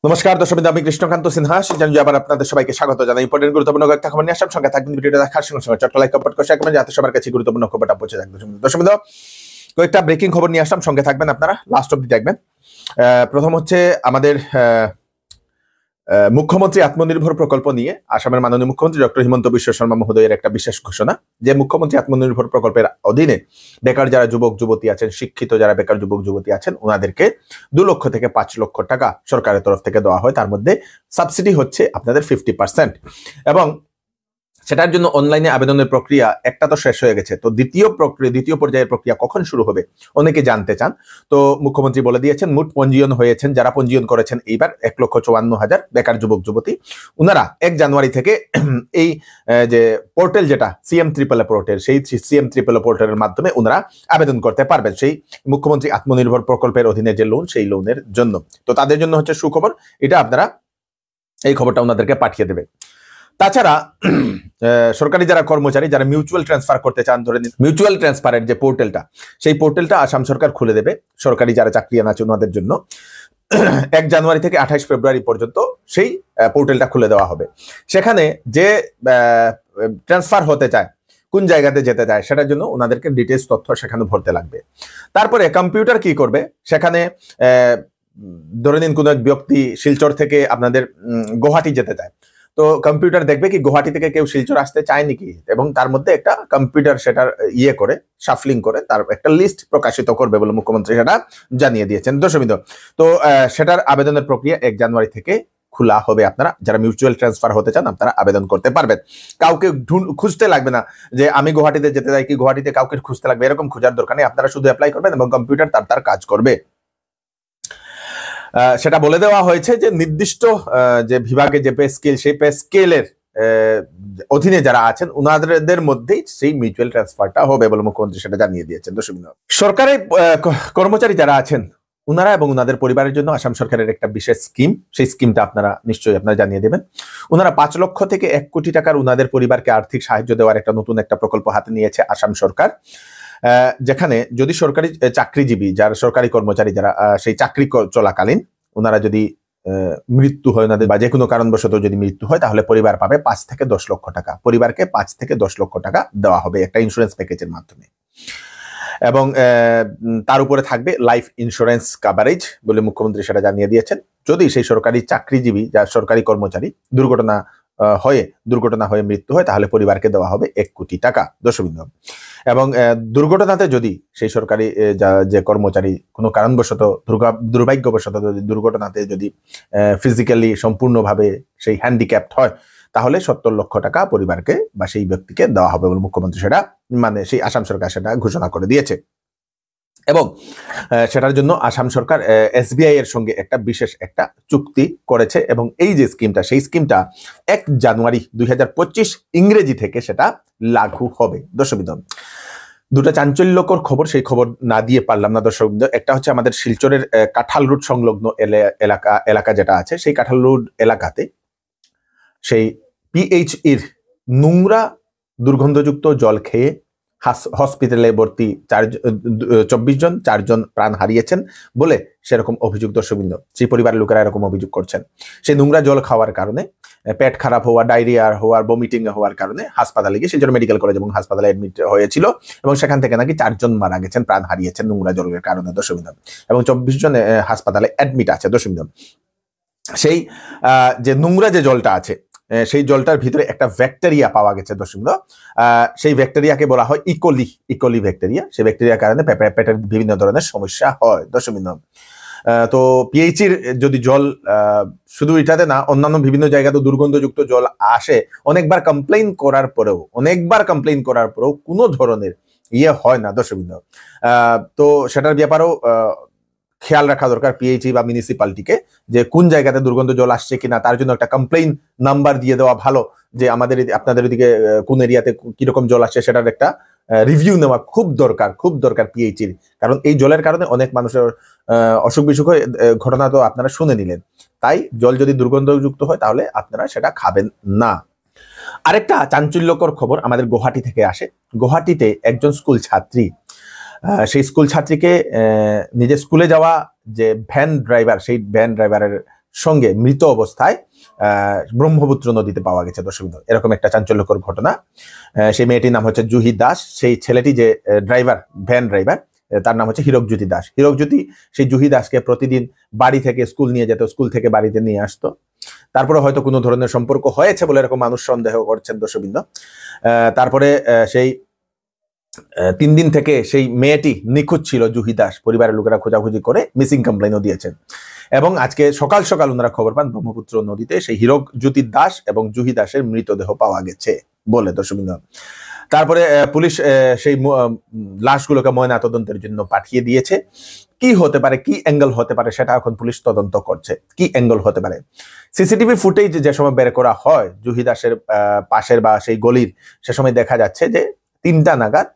নমস্কার দর্শক, আমি কৃষ্ণকান্ত সিনহা জানিয়ে আবার আপনাদের সবাইকে স্বাগত জানাই। ইম্পর্টেন্ট গুরুত্বপূর্ণ কয়েকটা খবর নিয়ে আসার সঙ্গে থাকবেন ভিডিওটা দেখার সঙ্গে সঙ্গে চট্ট লাইক কমেন্ট করে রাখবেন যাতে সবার কাছে গুরুত্বপূর্ণ খবরটা পৌঁছে যায়। দর্শক কয়েকটা ব্রেকিং খবর নিয়ে আসলাম, সঙ্গে থাকবেন, আপনারা লাস্ট অব্দি দেখবেন। প্রথম হচ্ছে আমাদের মুখ্যমন্ত্রী আত্মনির্ভর প্রকল্প নিয়ে আসামের মাননীয় মুখ্যমন্ত্রী ডক্টর হিমন্ত বিশ্ব শর্মা মহোদয়ের একটা বিশেষ ঘোষণা, যে মুখ্যমন্ত্রী আত্মনির্ভর প্রকল্পের অধীনে বেকার যারা যুবক যুবতী আছেন, শিক্ষিত যারা বেকার যুবক যুবতী আছেন, ওনাদেরকে 2 লক্ষ থেকে 5 লক্ষ টাকা সরকারের তরফ থেকে দেওয়া হয়। তার মধ্যে সাবসিডি হচ্ছে আপনাদের 50%, এবং সেটার জন্য অনলাইনে আবেদনের প্রক্রিয়া একটা তো শেষ হয়ে গেছে। তো দ্বিতীয় পর্যায়ের প্রক্রিয়া কখন শুরু হবে অনেকে জানতে চান। তো মুখ্যমন্ত্রী বলে দিয়েছেন, মোট পঞ্জীয়ন হয়েছেন, যারা পঞ্জীয়ন করেছেন এইবার 1,54,000 বেকার যুবক যুবতী, ওনারা 1 জানুয়ারি থেকে এই যে পোর্টাল, যেটা CM-3 পোর্টাল, সেই CM-3 পোর্টালের মাধ্যমে ওনারা আবেদন করতে পারবেন সেই মুখ্যমন্ত্রী আত্মনির্ভর প্রকল্পের অধীনে যে লোন, সেই লোনের জন্য। তো তাদের জন্য হচ্ছে সুখবর, এটা আপনারা এই খবরটা ওনাদেরকে পাঠিয়ে দেবে। তাছাড়া সরকারি যারা কর্মচারী যারা মিউচুয়াল ট্রান্সফার করতে চান, ধরে নিন মিউচুয়াল ট্রান্সফারের যে পোর্টালটা, সেই পোর্টালটা আসাম সরকার খুলে দেবে সরকারি যারা চাকরিয়ান আছে ওনাদের জন্য। 1 জানুয়ারি থেকে 28 ফেব্রুয়ারি পর্যন্ত সেই পোর্টালটা খুলে দেওয়া হবে। সেখানে যে ট্রান্সফার হতে চায়, কোন জায়গাতে যেতে চায়, সেটার জন্য ওনাদেরকে ডিটেলস তথ্য সেখানে ভরতে লাগবে। তারপরে কম্পিউটার কি করবে, সেখানে ধরে নিন কোনো এক ব্যক্তি শিলচর থেকে আপনাদের গুয়াহাটি যেতে চায়, তো কম্পিউটার দেখবে কি গুয়াহাটি থেকে কেউ শিলচর আসতে চায় নাকি, এবং তার মধ্যে একটা কম্পিউটার সেটার করে শাফলিং করে তার একটা লিস্ট প্রকাশিত করবে বলে মুখ্যমন্ত্রী সেটা জানিয়ে দিয়েছেন। দর্শক, তো সেটার আবেদনের প্রক্রিয়া 1 জানুয়ারি থেকে খোলা হবে। আপনারা যারা মিউচুয়াল ট্রান্সফার হতে চান আপনারা আবেদন করতে পারবেন। কাউকে খুঁজতে লাগবে না যে আমি গুয়াহাটিতে যেতে চাই, কি গুয়াহাটিতে কাউকে খুঁজতে লাগবে, এরকম খোঁজার দরকার নেই। আপনারা শুধু অ্যাপ্লাই করবেন এবং কম্পিউটার তার কাজ করবে। সেটা বলে দেওয়া হয়েছে যে নির্দিষ্ট যে বিভাগে যে পে স্কেল, সেই পে স্কেলের অধীনে যারা আছেন ওনাদের মধ্যেই সেই মিউচুয়াল ট্রান্সফারটা হবে বলে মুখ্যমন্ত্রী সেটা জানিয়ে দিয়েছেন। দর্শক, সরকারি কর্মচারী যারা আছেন ওনারা এবং ওনাদের পরিবারের জন্য আসাম সরকারের একটা বিশেষ স্কিম, সেই স্কিমটা আপনারা নিশ্চয়ই জানিয়ে দেবেন। ওনারা 5 লক্ষ থেকে 1 কোটি টাকার ওনাদের পরিবারকে আর্থিক সাহায্য দেওয়ার একটা নতুন একটা প্রকল্প হাতে নিয়েছে আসাম সরকার, যেখানে যদি সরকারি চাকরিজীবী যারা সরকারি কর্মচারী যারা সেই চাকরি চলাকালীন ওনারা যদি মৃত্যু হয় ওনাদের, বা যে কোনো কারণবশত যদি মৃত্যু হয়, তাহলে পরিবার পাবে 5 থেকে 10 লক্ষ টাকা। পরিবারকে 5 থেকে 10 লক্ষ টাকা দেওয়া হবে একটা ইন্স্যুরেন্স প্যাকেজের মাধ্যমে, এবং তার উপরে থাকবে লাইফ ইন্স্যুরেন্স কাভারেজ বলে মুখ্যমন্ত্রী সেটা জানিয়ে দিয়েছেন। যদি সেই সরকারি চাকরিজীবী যা সরকারি কর্মচারী দুর্ঘটনা হয়ে মৃত্যু হয়, তাহলে পরিবারকে দেওয়া হবে 1 কোটি টাকা। দর্শকবৃন্দ, এবং দুর্ঘটনাতে যদি সেই সরকারি যে কর্মচারী কোনো কারণবশত দুর্ভাগ্যবশত দুর্ঘটনাতে যদি ফিজিক্যালি সম্পূর্ণভাবে সেই হ্যান্ডিক্যাপড হয়, তাহলে 70 লক্ষ টাকা পরিবারকে বা সেই ব্যক্তিকে দেওয়া হবে বলে মুখ্যমন্ত্রী সেটা সেই আসাম সরকার সেটা ঘোষণা করে দিয়েছে। এবং সেটার জন্য আসাম সরকার SBI এর সঙ্গে একটা বিশেষ একটা চুক্তি করেছে, এবং এই যে স্কিমটা, সেই স্কিমটা 1 জানুয়ারি 2025 ইংরেজি থেকে সেটা লাগু হবে। দর্শকবৃন্দ, দুটো চাঞ্চল্যকর খবর, সেই খবর না দিয়ে পারলাম না দর্শকবৃন্দ। একটা হচ্ছে আমাদের শিলচরের কাঁঠাল রোড সংলগ্ন এলাকা যেটা আছে, সেই কাঁঠাল রোড এলাকাতে সেই PHEর নোংরা দুর্গন্ধযুক্ত জল খেয়ে হসপিটালে ভর্তি 24 জন, 4 জন প্রাণ হারিয়েছেন বলে সেরকম অভিযোগ। দর্শকবৃন্দ, সেই পরিবারের লোকেরা এরকম অভিযোগ করছেন, সেই নোংরা জল খাওয়ার কারণে পেট খারাপ হওয়া, ডায়রিয়া হওয়ার, ভমিটিং হওয়ার কারণে হাসপাতালে গিয়ে শিলচর মেডিকেল কলেজ এবং হাসপাতালে অ্যাডমিট হয়েছিল, এবং সেখান থেকে নাকি 4 জন মারা গেছেন, প্রাণ হারিয়েছেন নোংরা জলের কারণে। দর্শকবৃন্দ, এবং 24 জন হাসপাতালে অ্যাডমিট আছে। দর্শকবৃন্দ, সেই যে নোংরা যে জলটা আছে, সেই জলটার ভিতরে একটা ব্যাকটেরিয়া পাওয়া গেছে। দর্শকবৃন্দ, সেই ব্যাকটেরিয়াকে বলা হয় ইকোলি ব্যাকটেরিয়া। সেই ব্যাকটেরিয়ার কারণে পেটের বিভিন্ন ধরনের সমস্যা হয়। দর্শকবৃন্দ, তো PHEর যদি জল শুধু এটাতে না, অন্যান্য বিভিন্ন জায়গাতে দুর্গন্ধযুক্ত জল আসে, অনেকবার কমপ্লেইন করার পরেও কোনো ধরনের হয় না। দর্শকবৃন্দ, তো সেটার ব্যাপারেও খেয়াল রাখা দরকার PHE বা মিউনিসিপালিটিকে, যে কোন জায়গাতে দুর্গন্ধ জল আসছে কিনা, তার জন্য একটা কমপ্লেইন নাম্বার দিয়ে দেওয়া ভালো, যে আপনাদের এদিকে কোন এরিয়াতে কিরকম জল আসছে সেটার একটা রিভিউ নেওয়া খুব দরকার PHEর। কারণ এই জলের কারণে অনেক মানুষের অসুখ বিসুখ ঘটনা তো আপনারা শুনে নিলেন। তাই জল যদি দুর্গন্ধযুক্ত হয় তাহলে আপনারা সেটা খাবেন না। আরেকটা চাঞ্চল্যকর খবর আমাদের গুয়াহাটি থেকে আসে। গুয়াহাটিতে একজন স্কুল ছাত্রী, সেই স্কুল ছাত্রীকে নিজে স্কুলে যাওয়া যে ভ্যান ড্রাইভার, সেই ভ্যান ড্রাইভারের সঙ্গে মৃত অবস্থায় ব্রহ্মপুত্র নদীতে পাওয়া গেছে। দর্শক, এরকম একটা চাঞ্চল্যকর ঘটনা। সেই মেয়েটির নাম হচ্ছে জুহি দাস। সেই ছেলেটি যে ড্রাইভার, ভ্যান ড্রাইভার, তার নাম হচ্ছে হীরকজ্যোতি দাস। হীরকজ্যোতি সেই জুহি দাসকে প্রতিদিন বাড়ি থেকে স্কুল নিয়ে যেত, স্কুল থেকে বাড়িতে নিয়ে আসতো। তারপরে হয়তো কোনো ধরনের সম্পর্ক হয়েছে বলে এরকম মানুষ সন্দেহ করছেন দর্শকবৃন্দ। তারপরে সেই 3 দিন থেকে সেই মেয়েটি নিখোঁজ ছিল জুহি দাস। পরিবারের লোকেরা খোঁজাখুঁজি করে মিসিং কমপ্লেনও দিয়েছেন এবং আজকে সকাল সকাল ওনারা খবর পান ব্রহ্মপুত্র নদীতে সেই হীরকজ্যোতি দাস এবং জুহি দাসের মৃতদেহ পাওয়া গেছে বলে। দর্শকবৃন্দ, তারপরে পুলিশ সেই লাশগুলোকে ময়নাতদন্তের জন্য পাঠিয়ে দিয়েছে। কি হতে পারে, কি অ্যাঙ্গেল হতে পারে, সেটা এখন পুলিশ তদন্ত করছে। কি অ্যাঙ্গেল হতে পারে? সিসিটিভি ফুটেজ যে সময় বের করা হয় জুহি দাসের পাশের বা সেই গলির, সে সময় দেখা যাচ্ছে যে 3টা নাগাদ,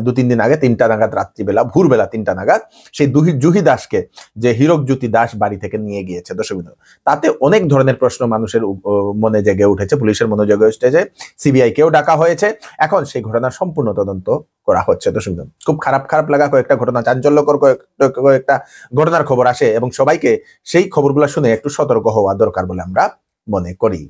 2-3 দিন আগে 3টা নাগাদ, রাত্রিবেলা, ভোরবেলা 3টা নাগাদ সেই জুহি দাসকে যে হীরকজ্যোতি দাস বাড়ি থেকে নিয়ে গিয়েছে। দর্শকবৃন্দ, তাতে অনেক ধরনের প্রশ্ন মানুষের মনে জেগে উঠেছে, পুলিশের মনে জেগে উঠেছে, সিবিআই কেও ডাকা হয়েছে। এখন সেই ঘটনার সম্পূর্ণ তদন্ত করা হচ্ছে। দর্শকবৃন্দ, খুব খারাপ লাগা কয়েকটা ঘটনা, চাঞ্চল্যকর কয়েকটা ঘটনার খবর আসে এবং সবাইকে সেই খবরগুলো শুনে একটু সতর্ক হওয়া দরকার বলে আমরা মনে করি।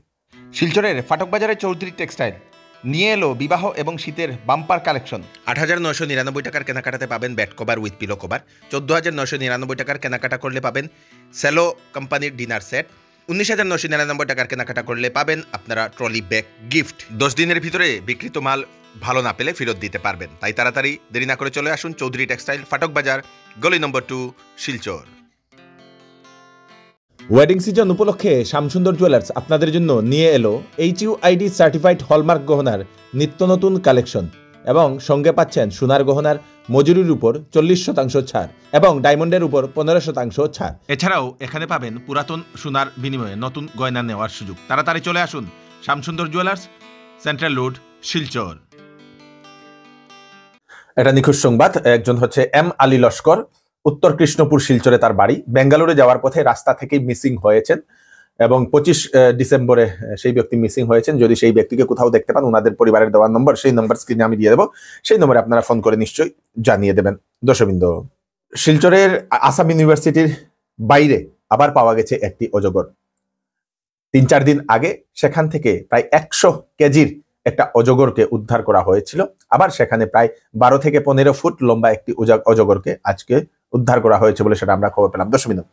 শিলচরের ফাটক বাজারে চৌধুরী টেক্সটাইল নিয়ে এলো বিবাহ এবং শীতের বাম্পার কালেকশন। 8,999 টাকার কেনাকাটাতে পাবেন bat cover with pillow cover. 14,999 টাকার কেনাকাটা করলে পাবেন সেলো কোম্পানির ডিনার সেট। 19,999 টাকার কেনাকাটা করলে পাবেন আপনারা ট্রলি ব্যাগ গিফট। 10 দিনের ভিতরে বিক্রিত মাল ভালো না পেলে ফেরত দিতে পারবেন। তাই তাড়াতাড়ি দেরি না করে চলে আসুন চৌধুরী টেক্সটাইল, ফাটক বাজার, গলি নম্বর 2, শিলচর। ওয়েডিং সিজন উপলক্ষে শ্যামসুন্দর জুয়েলার্স আপনাদের জন্য নিয়ে এলো HUID সার্টিফাইড হলমার্ক গহনার নিত্য নতুন কালেকশন এবং সঙ্গে পাচ্ছেন সোনার গহনার মজুরির উপর 40% ছাড় এবং ডায়মন্ডের উপর 15% ছাড়। এছাড়াও এখানে পাবেন পুরাতন সোনার বিনিময়ে নতুন গয়না নেওয়ার সুযোগ। তাড়াতাড়ি চলে আসুন Shyamsundar jewellers, central road, Silchar. এটা নিখোঁজ সংবাদ। একজন হচ্ছে এম আলী লস্কর, উত্তর কৃষ্ণপুর, শিলচরে তার বাড়ি। বেঙ্গালুরু যাওয়ার পথে রাস্তা থেকেই মিসিং হয়েছেন এবং 25 ডিসেম্বরে সেই ব্যক্তি মিসিং হয়েছেন। যদি সেই ব্যক্তিকে কোথাও দেখতে পান, ওনাদের পরিবারের দেওয়ার নম্বর, সেই নম্বর স্ক্রিনে আমি দিয়ে দেবো, সেই নম্বরে আপনারা ফোন করে নিশ্চয়ই জানিয়ে দেবেন। দর্শকবৃন্দ, শিলচরের আসাম ইউনিভার্সিটির বাইরে আবার পাওয়া গেছে একটি অজগর। 3-4 দিন আগে সেখান থেকে প্রায় 100 কেজির একটা অজগরকে উদ্ধার করা হয়েছিল। আবার সেখানে প্রায় 12 থেকে 15 ফুট লম্বা একটি অজগরকে আজকে উদ্ধার করা হয়েছে বলে সেটা আমরা খবর পেলাম। দর্শকবৃন্দ,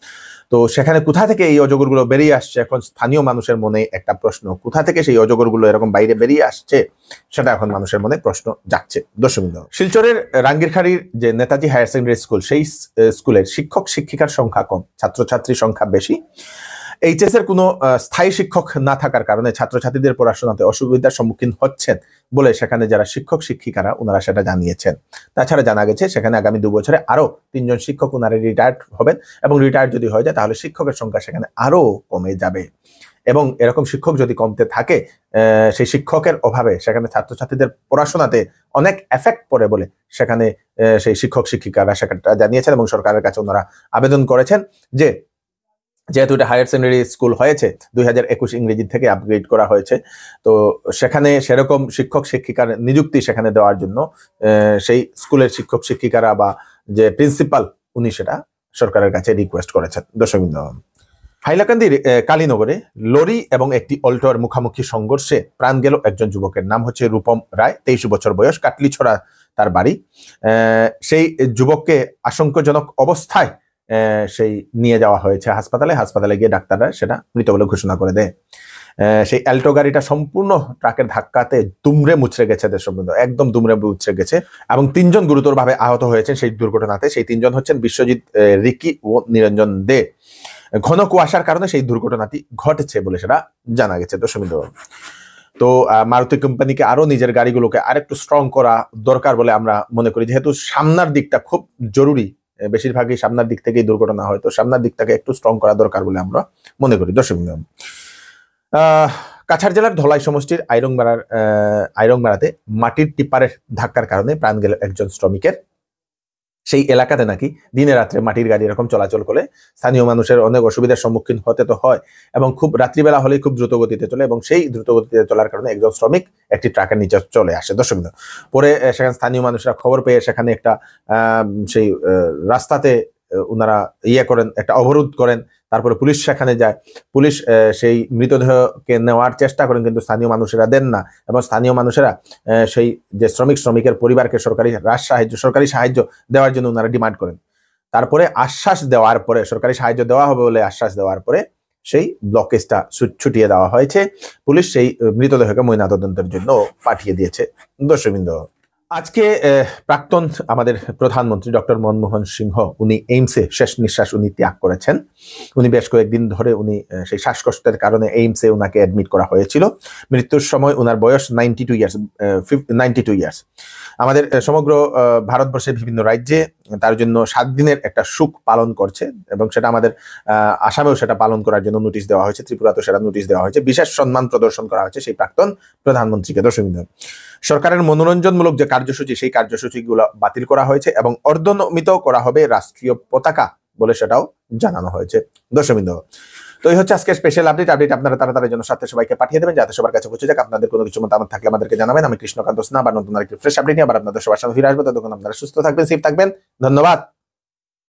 তো সেখানে কোথা থেকে এই অজগরগুলো বেরিয়ে আসছে, এখন স্থানীয় মানুষের মনে একটা প্রশ্ন, কোথা থেকে সেই অজগরগুলো এরকম বাইরে বেরিয়ে আসছে, সেটা এখন মানুষের মনে প্রশ্ন জাগছে। দর্শকবৃন্দ, শিলচরের রাঙ্গিরখাড়ির যে নেতাজি হায়ার সেকেন্ডারি স্কুল, সেই স্কুলের শিক্ষক শিক্ষিকার সংখ্যা কম, ছাত্রছাত্রীর সংখ্যা বেশি। এইচএস এর কোনো স্থায়ী শিক্ষক না থাকার কারণে ছাত্রছাত্রীদের পড়াশোনাতে অসুবিধার সম্মুখীন হচ্ছেন বলে সেখানে যারা শিক্ষক শিক্ষিকারা ওনারা সেটা জানিয়েছেন। তাছাড়া জানা গেছে সেখানে আগামী 2 বছরে আরো 3 জন শিক্ষক ওনারা রিটায়ার্ড হবেন এবং রিটায়ার্ড যদি হয়ে যায় তাহলে শিক্ষকের সংখ্যা সেখানে আরো কমে যাবে এবং এরকম শিক্ষক যদি কমতে থাকে সেই শিক্ষকের অভাবে সেখানে ছাত্রছাত্রীদের পড়াশোনাতে অনেক এফেক্ট পড়ে বলে সেখানে সেই শিক্ষক শিক্ষিকারা সেটা জানিয়েছেন এবং সরকারের কাছে ওনারা আবেদন করেছেন যে যেহেতু এটা হায়ার সেকেন্ডারি স্কুল হয়েছে, 2021 ইংরেজি থেকে আপগ্রেড করা হয়েছে, তো সেখানে সেরকম শিক্ষক শিক্ষিকার নিযুক্তি সেখানে দেওয়ার জন্য সেই স্কুলের শিক্ষক শিক্ষিকারা বা যে প্রিন্সিপাল উনি সেটা সরকারের কাছে রিকোয়েস্ট করেছেন। দর্শকবৃন্দ, হাইলাকান্দির কালীনগরে লরি এবং একটি অল্টোর মুখোমুখি সংঘর্ষে প্রাণ গেল একজন যুবকের। নাম হচ্ছে রূপম রায়, 23 বছর বয়স, কাটলিছড়া তার বাড়ি। সেই যুবককে আশঙ্কাজনক অবস্থায় সেই নিয়ে যাওয়া হয়েছে হাসপাতালে গিয়ে ডাক্তাররা সেটা মৃত বলে ঘোষণা করে দেয়। সেই অ্যাল্টো গাড়িটা সম্পূর্ণ ট্রাকের ধাক্কাতে দুমড়ে মুচড়ে গেছে, দেশবৃন্দ, একদম দুমড়ে মুচড়ে গেছে এবং 3 জন গুরুতরভাবে আহত হয়েছেন সেই দুর্ঘটনাতে। সেই 3 জন হচ্ছেন বিশ্বজিৎ, রিকি ও নিরঞ্জন দে। ঘন কুয়াশার কারণে সেই দুর্ঘটনাটি ঘটেছে বলে সেটা জানা গেছে। দর্শকবৃন্দ, তো মারুতি কোম্পানিকে আরো নিজের গাড়িগুলোকে আরেকটু স্ট্রং করা দরকার বলে আমরা মনে করি, যেহেতু সামনের দিকটা খুব জরুরি, বেশিরভাগই সামনের দিক থেকেই দুর্ঘটনা হয়, তো সামনের দিকটাকে একটু স্ট্রং করা দরকার বলে আমরা মনে করি। দর্শকবৃন্দ, কাছাড় জেলার ধলাই সমষ্টির আইরংমারাতে মাটির টিপারের ধাক্কার কারণে প্রাণ গেল একজন শ্রমিকের। সেই এলাকাতে নাকি দিনে রাত্রে মাটির গাড়ি এরকম চলাচল করে স্থানীয় মানুষের অনেক অসুবিধার সম্মুখীন হতে তো হয় এবং খুব রাত্রিবেলা হলেই খুব দ্রুত গতিতে চলে এবং সেই দ্রুত গতিতে চলার কারণে একজন শ্রমিক একটি ট্রাকের নিচে চলে আসে। দর্শকবৃন্দ, পরে সেখানে স্থানীয় মানুষরা খবর পেয়ে সেখানে একটা সেই রাস্তাতে ওনারা করেন, একটা অবরোধ করেন। তারপরে পুলিশ সেখানে যায়, পুলিশ সেই মৃতদেহকে নেওয়ার চেষ্টা করেন, কিন্তু স্থানীয় মানুষেরা দেন না, এবং স্থানীয় মানুষেরা সেই যে শ্রমিকের পরিবারকে সরকারি সাহায্য দেওয়ার জন্য ওনারা ডিমান্ড করেন। তারপরে আশ্বাস দেওয়ার পরে, সরকারি সাহায্য দেওয়া হবে বলে আশ্বাস দেওয়ার পরে সেই ব্লকেজটা ছুটিয়ে দেওয়া হয়েছে। পুলিশ সেই মৃতদেহকে ময়নাতদন্তের জন্য পাঠিয়ে দিয়েছে। দর্শকবৃন্দ, আজকে প্রাক্তন আমাদের প্রধানমন্ত্রী ডক্টর মনমোহন সিংহ উনি এইমসে শেষ নিঃশ্বাস উনি ত্যাগ করেছেন। উনি বেশ কয়েকদিন ধরে উনি সেই শ্বাসকষ্টের কারণে এইমসে উনাকে অ্যাডমিট করা হয়েছিল। মৃত্যুর সময় উনার বয়স 92 ইয়ার্স। আমাদের সমগ্র ভারতবর্ষের বিভিন্ন রাজ্যে তার জন্য 7 দিনের একটা শোক পালন করছে, এবং সেটা আমাদের আসামেও সেটা পালন করার জন্য নোটিশ দেওয়া হয়েছে, ত্রিপুরাতেও সেটা নোটিশ দেওয়া হয়েছে। বিশেষ সম্মান প্রদর্শন করা হয়েছে সেই প্রাক্তন প্রধানমন্ত্রীকে। দর্শকবৃন্দ, সরকারের মনোরঞ্জনমূলক যে কার্যসূচি, সেই কার্যসূচিগুলো বাতিল করা হয়েছে এবং অর্ধনমিত করা হবে রাষ্ট্রীয় পতাকা বলে সেটাও জানানো হয়েছে। দর্শকবৃন্দ, তো এই হচ্ছে আজকে স্পেশাল আপডেট আপনারা তাড়াতাড়ি জন্য সাথে সবাইকে পাঠিয়ে দেবেন, যাতে সবার কাছে পৌঁছে যাক। আপনাদের কোনো কিছু মতামত থাকলে আমাদেরকে জানাবেন। আমি কৃষ্ণকান্ত স্না, আবার নতুন আরেকটি ফ্রেশ আপডেট নিয়ে আবার আপনাদের সবার সামনে ফিরে আসবো। ততক্ষণ আপনারা সুস্থ থাকবেন, সেফ থাকবেন। ধন্যবাদ।